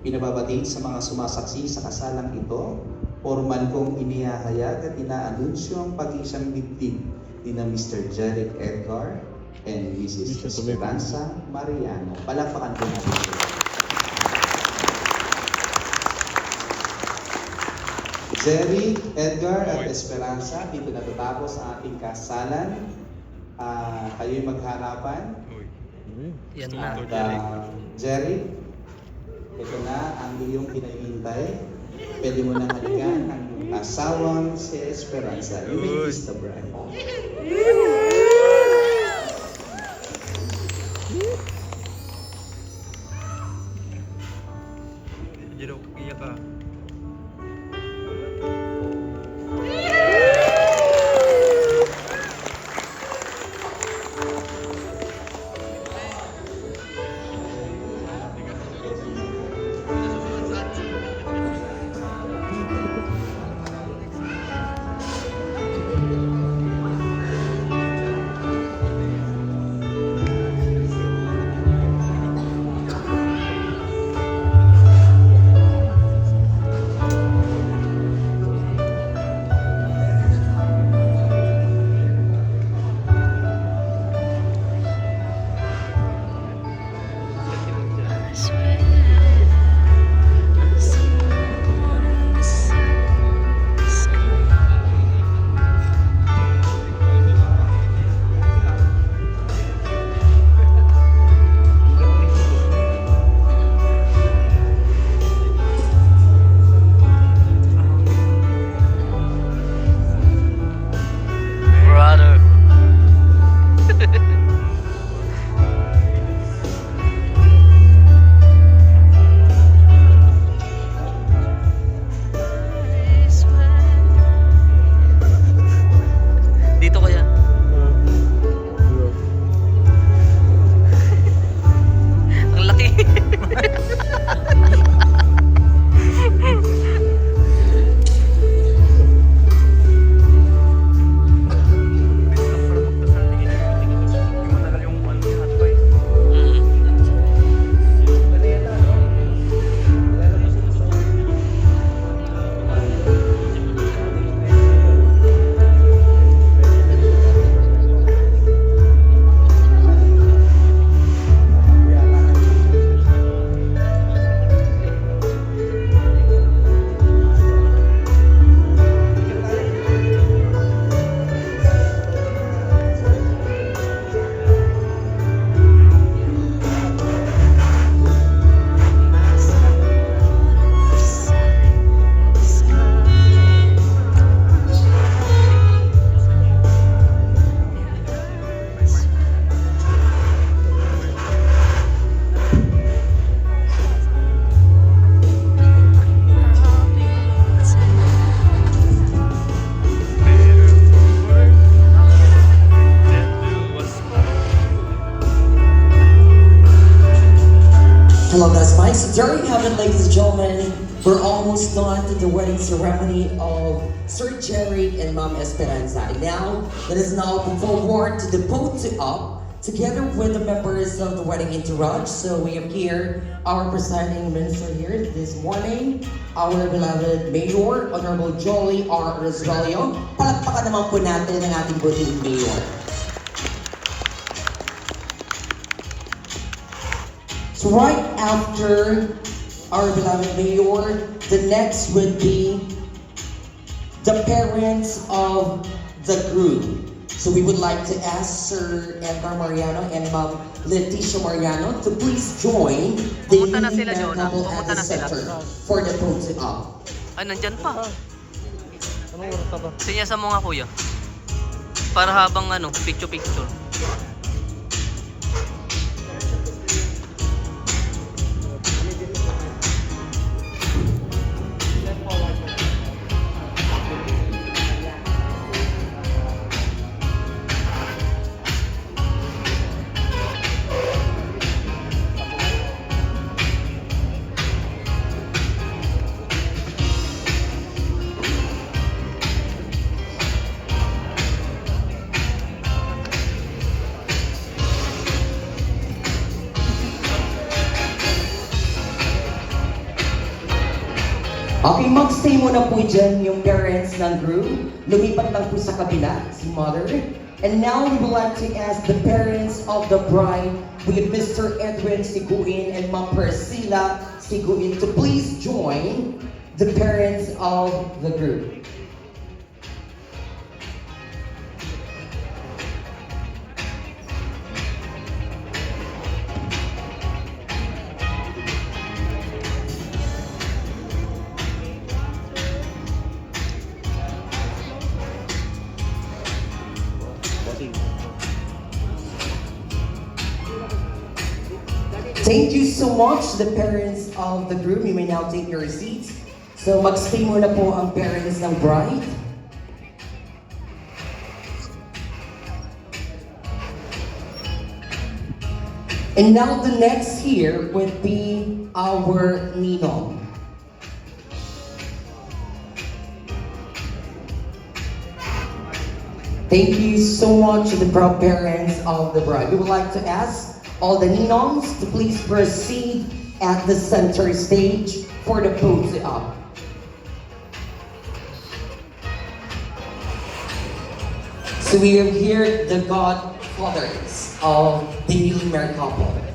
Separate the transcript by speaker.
Speaker 1: Pinababati sa mga sumasaksi sa kasalang ito, formal kong inihahayag at inaanunsyo ang pag-isang dibdib ni na Mr. Jeric Edgar and Mrs. Esperanza Mariano. Palakpakan po natin sila. Jeric, Edgar at Esperanza, dito natatapos ang ating kasalan. Kayo'y magharapan.
Speaker 2: Yan na.
Speaker 1: At Jeric, ito na ang iyong hinahintay. Pwede mo nang halikan ang asawang si Esperanza. You may kiss the bride.
Speaker 2: Jero, iyak ka.
Speaker 3: Hello, that's Mike. So there you have it, ladies and gentlemen. We're almost done to the wedding ceremony of Sir Jeric and Ma'am Esperanza. And now, let us now move forward to the photo-op together with the members of the wedding entourage. So we have here our presiding minister here this morning, our beloved Mayor, Honorable Jolie R. Rosalio. Palakpakan naman po natin ang ating buting Mayor. So right after our beloved Mayor, the next would be the parents of the groom. So we would like to ask Sir Edgar Mariano and Ma'am Leticia Mariano to please join the
Speaker 2: Pumunta na sila,
Speaker 3: married
Speaker 2: Jonah.
Speaker 3: couple at
Speaker 2: Pumunta
Speaker 3: the
Speaker 2: na sila.
Speaker 3: center for the photo-op.
Speaker 2: Ay, nandyan pa. Sinyasa mo nga, kuya. Para habang picture-picture.
Speaker 3: Okay, mag-stay muna po dyan yung parents ng groom. Lumipat lang po sa kabila, si mother. And now we would like to ask the parents of the bride with Mr. Edwin Siguin and Ma'am Priscilla Siguin to please join the parents of the groom. Thank you so much, the parents of the groom. You may now take your seats. So mag-stay muna po ang parents ng bride. And now the next here would be our ninong. Thank you so much to the proud parents of the bride. We would like to ask all the ninongs to please proceed at the center stage for the pose up. So we have here the godfathers of the newly married couple.